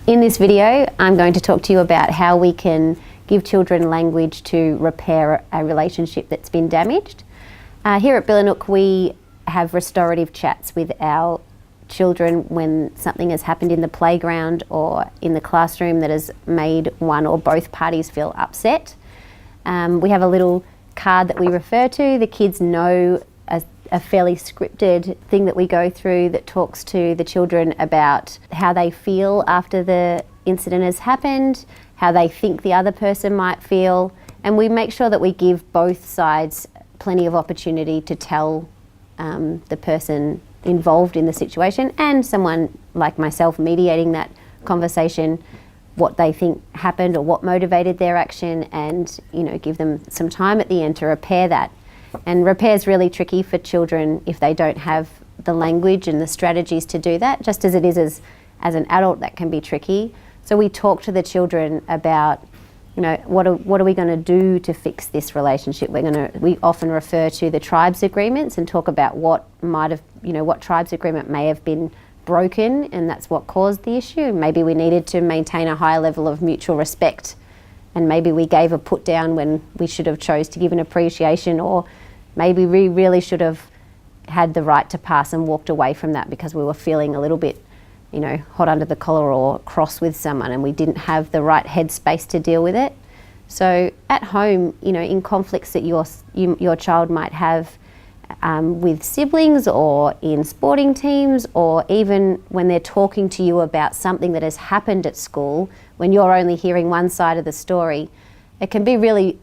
In this video, I'm going to talk to you about how we can give children language to repair a relationship that's been damaged. Here at Billanook, we have restorative chats with our children when something has happened in the playground or in the classroom that has made one or both parties feel upset. We have a little card that we refer to. The kids know a fairly scripted thing that we go through that talks to the children about how they feel after the incident has happened, how they think the other person might feel, and we make sure that we give both sides plenty of opportunity to tell the person involved in the situation and someone like myself mediating that conversation what they think happened or what motivated their action, and give them some time at the end to repair that. And repair is really tricky for children if they don't have the language and the strategies to do that, just as it is as an adult that can be tricky. So we talk to the children about what are we going to do to fix this relationship. We often refer to the tribes agreements and talk about what tribes agreement may have been broken and that's what caused the issue. Maybe we needed to maintain a high level of mutual respect, and maybe we gave a put down when we should have chose to give an appreciation, or maybe we really should have had the right to pass and walked away from that because we were feeling a little bit hot under the collar or cross with someone and we didn't have the right headspace to deal with it. So at home, in conflicts that your child might have with siblings or in sporting teams, or even when they're talking to you about something that has happened at school, when you're only hearing one side of the story, it can be really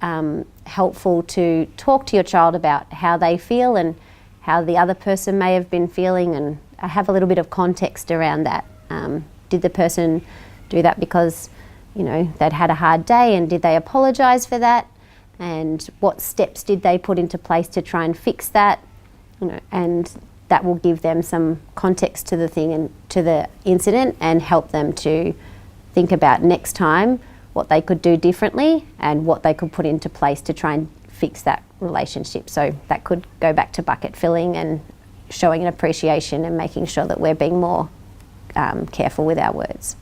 helpful to talk to your child about how they feel and how the other person may have been feeling, and have a little bit of context around that. Did the person do that because they'd had a hard day, and did they apologise for that? And what steps did they put into place to try and fix that? And that will give them some context to the thing and to the incident, and help them to think about next time what they could do differently and what they could put into place to try and fix that relationship. So that could go back to bucket filling and showing an appreciation and making sure that we're being more careful with our words.